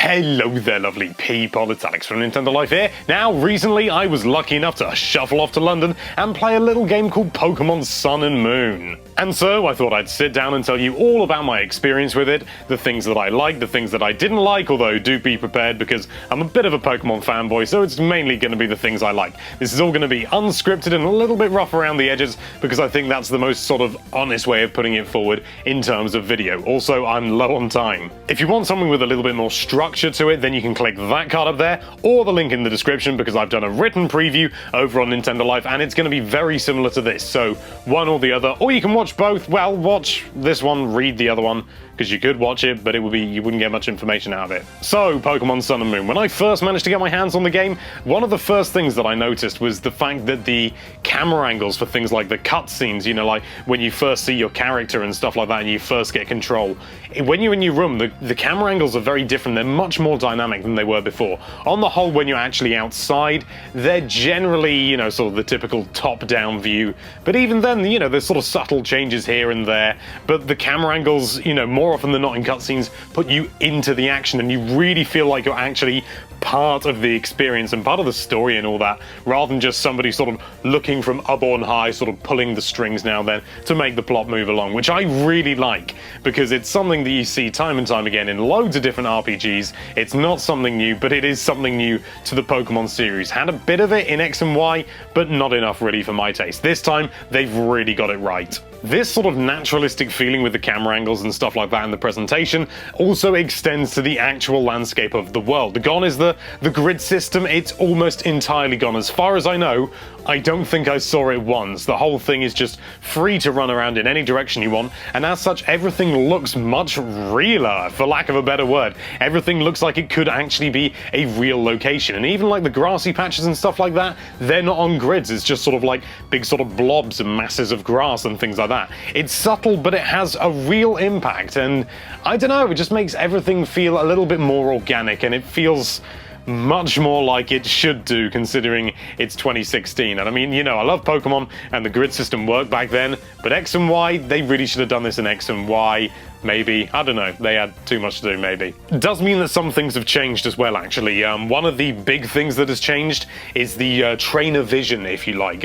Hello there, lovely people, it's Alex from Nintendo Life here. Now, recently I was lucky enough to shuffle off to London and play a little game called Pokémon Sun and Moon. And so I thought I'd sit down and tell you all about my experience with it, the things that I liked, the things that I didn't like, although do be prepared because I'm a bit of a Pokémon fanboy, so it's mainly going to be the things I like. This is all going to be unscripted and a little bit rough around the edges because I think that's the most sort of honest way of putting it forward in terms of video. Also, I'm low on time. If you want something with a little bit more structure to it, then you can click that card up there or the link in the description because I've done a written preview over on Nintendo Life and it's going to be very similar to this, so one or the other, or you can watch both. Well, watch this one, read the other one, because you could watch it, but you wouldn't get much information out of it. So, Pokémon Sun and Moon. When I first managed to get my hands on the game, one of the first things that I noticed was the fact that the camera angles for things like the cutscenes, you know, like when you first see your character and stuff like that and you first get control, when you're in your room, the camera angles are very different. They're much more dynamic than they were before. On the whole, when you're actually outside, they're generally, you know, sort of the typical top-down view. But even then, you know, there's sort of subtle changes here and there. But the camera angles, you know, more often than not in cutscenes, put you into the action and you really feel like you're actually part of the experience and part of the story and all that, rather than just somebody sort of looking from up on high, sort of pulling the strings now and then to make the plot move along, which I really like, because it's something that you see time and time again in loads of different RPGs. It's not something new, but it is something new to the Pokemon series. Had a bit of it in X and Y, but not enough really for my taste. This time, they've really got it right. This sort of naturalistic feeling with the camera angles and stuff like that in the presentation also extends to the actual landscape of the world. Gone is the grid system. It's almost entirely gone. As far as I know, I don't think I saw it once. The whole thing is just free to run around in any direction you want, and as such, everything looks much realer, for lack of a better word. Everything looks like it could actually be a real location, and even like the grassy patches and stuff like that, they're not on grids. It's just sort of like big sort of blobs and masses of grass and things like that. It's subtle, but it has a real impact, and I don't know, it just makes everything feel a little bit more organic, and it feels much more like it should do, considering it's 2016. And I mean, you know, I love Pokemon and the grid system worked back then, but X and Y, they really should have done this in X and Y. Maybe. I don't know. They had too much to do, maybe. It does mean that some things have changed as well, actually. One of the big things that has changed is the trainer vision, if you like.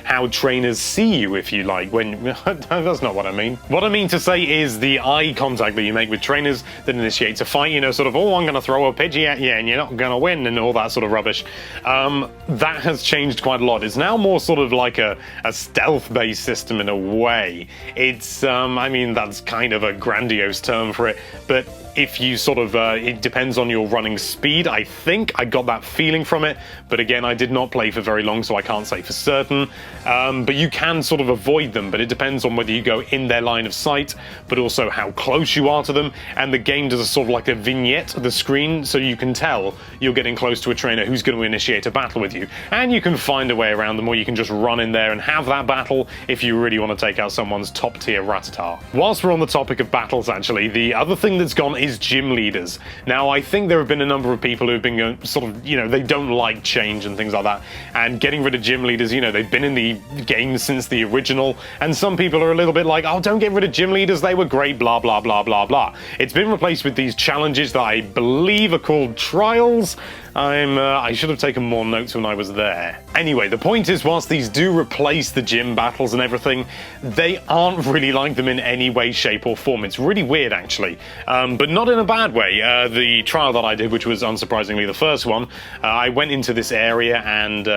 How trainers see you, if you like. When that's not what I mean. What I mean to say is the eye contact that you make with trainers that initiates a fight, you know, sort of, oh, I'm going to throw a Pidgey at you and you're not going to win and all that sort of rubbish. That has changed quite a lot. It's now more sort of like a stealth-based system in a way. It's, I mean, that's kind of a grandiose term for it, but if you sort of, it depends on your running speed. I think I got that feeling from it, but again, I did not play for very long, so I can't say for certain. But you can sort of avoid them, but it depends on whether you go in their line of sight, but also how close you are to them, and the game does a sort of like a vignette of the screen, so you can tell you're getting close to a trainer who's going to initiate a battle with you, and you can find a way around them, or you can just run in there and have that battle if you really want to take out someone's top-tier Rattata. Whilst we're on the topic of battles, actually, the other thing that's gone is gym leaders. Now, I think there have been a number of people who have been going, sort of, you know, they don't like change and things like that, and getting rid of gym leaders, you know, they've been in the game since the original, and some people are a little bit like, oh, don't get rid of gym leaders, they were great, blah, blah, blah, blah, blah. It's been replaced with these challenges that I believe are called trials. I should have taken more notes when I was there. Anyway, the point is, whilst these do replace the gym battles and everything, they aren't really like them in any way, shape, or form. It's really weird, actually, but not in a bad way. The trial that I did, which was unsurprisingly the first one, I went into this area and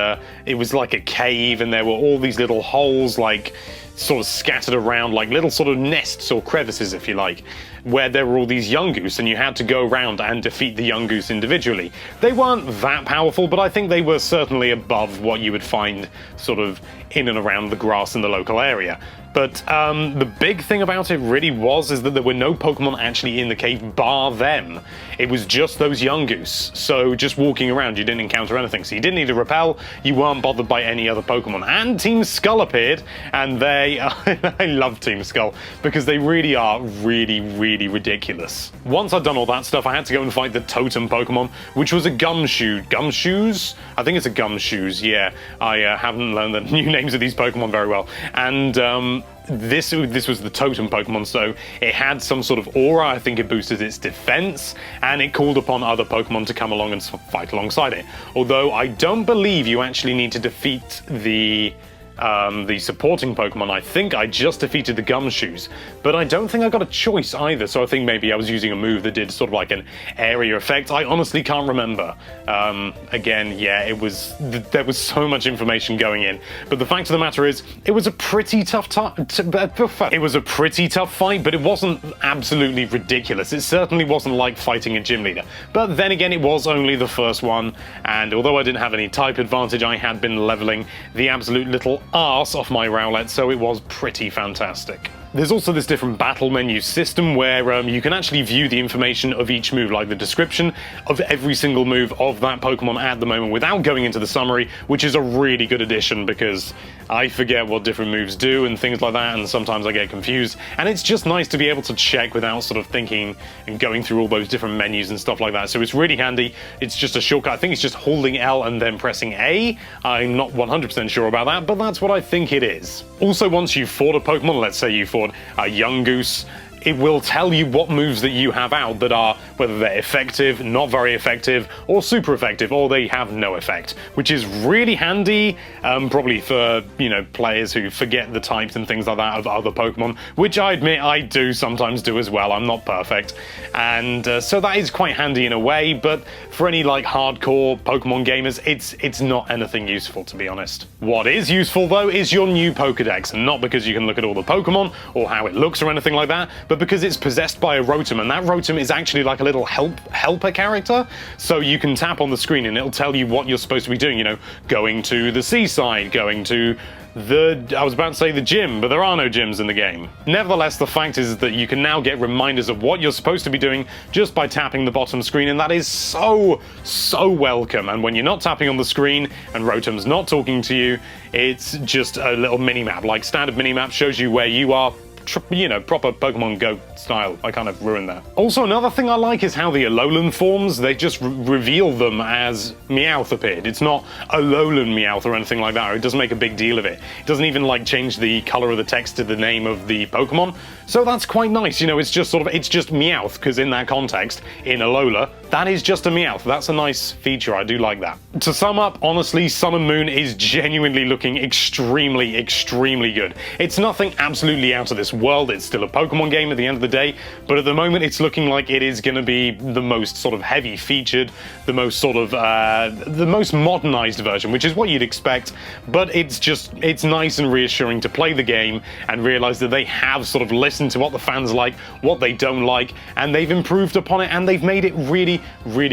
it was like a cave, and there were all these little holes, like, sort of scattered around, like little sort of nests or crevices, if you like, where there were all these Yungoos, and you had to go around and defeat the Yungoos individually. They weren't that powerful, but I think they were certainly above what you would find sort of in and around the grass in the local area. But the big thing about it really is that there were no Pokemon actually in the cave bar them. It was just those Yungoos. So just walking around, you didn't encounter anything. So you didn't need to repel, you weren't bothered by any other Pokemon. And Team Skull appeared, and they... I love Team Skull, because they really are really, really ridiculous. Once I'd done all that stuff, I had to go and fight the Totem Pokemon, which was a Gumshoe. Gumshoes? I think it's a Gumshoes, yeah. I haven't learned the new names of these Pokemon very well. And this was the Totem Pokemon, so it had some sort of aura. I think it boosted its defense, and it called upon other Pokemon to come along and fight alongside it. Although I don't believe you actually need to defeat the supporting Pokemon. I think I just defeated the Gumshoes, but I don't think I got a choice either, so I think maybe I was using a move that did sort of like an area effect. I honestly can't remember. Again, yeah, there was so much information going in, but the fact of the matter is, it was a pretty tough it was a pretty tough fight, but it wasn't absolutely ridiculous. It certainly wasn't like fighting a gym leader, but then again, it was only the first one, and although I didn't have any type advantage, I had been leveling the absolute little arse off my Rowlet, so it was pretty fantastic. There's also this different battle menu system where you can actually view the information of each move, like the description of every single move of that Pokemon at the moment without going into the summary, which is a really good addition because I forget what different moves do and things like that, and sometimes I get confused, and it's just nice to be able to check without sort of thinking and going through all those different menus and stuff like that, so it's really handy. It's just a shortcut. I think it's just holding L and then pressing A. I'm not 100% sure about that, but that's what I think it is. Also, once you've fought a Pokemon, let's say you fought a young goose, it will tell you what moves that you have out that are, whether they're effective, not very effective, or super effective, or they have no effect, which is really handy, probably for, you know, players who forget the types and things like that of other Pokemon, which I admit I do sometimes do as well. I'm not perfect, and so that is quite handy in a way, but for any like hardcore Pokemon gamers, it's not anything useful, to be honest. What is useful though is your new Pokedex, and not because you can look at all the Pokemon or how it looks or anything like that, but because it's possessed by a Rotom, and that Rotom is actually like a little helper character, so you can tap on the screen and it'll tell you what you're supposed to be doing, you know, going to the seaside, going to I was about to say the gym, but there are no gyms in the game. Nevertheless, the fact is that you can now get reminders of what you're supposed to be doing just by tapping the bottom screen, and that is so welcome. And when you're not tapping on the screen and Rotom's not talking to you, it's just a little mini-map, like standard mini-map shows you where you are, you know, proper Pokemon Go style. I kind of ruined that. Also, another thing I like is how the Alolan forms, they just reveal them as Meowth appeared. It's not Alolan Meowth or anything like that, or it doesn't make a big deal of it. It doesn't even like change the color of the text to the name of the Pokemon, so that's quite nice. You know, it's just Meowth, because in that context, in Alola, that is just a Meowth. That's a nice feature. I do like that. To sum up, honestly, Sun and Moon is genuinely looking extremely good. It's nothing absolutely out of this world. It's still a Pokemon game at the end of the day, but at the moment it's looking like it is going to be the most sort of heavy featured, the most sort of the most modernized version, which is what you'd expect, but it's nice and reassuring to play the game and realize that they have sort of listened to what the fans like, what they don't like, and they've improved upon it, and they've made it really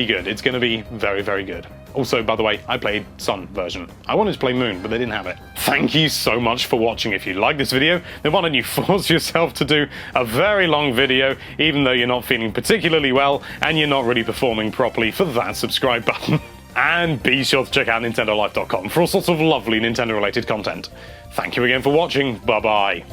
good. It's going to be very good. Also, by the way, I played Sun version. I wanted to play Moon, but they didn't have it. Thank you so much for watching. If you like this video, then why don't you force yourself to do a very long video, even though you're not feeling particularly well and you're not really performing properly, for that subscribe button. And be sure to check out NintendoLife.com for all sorts of lovely Nintendo-related content. Thank you again for watching. Bye-bye.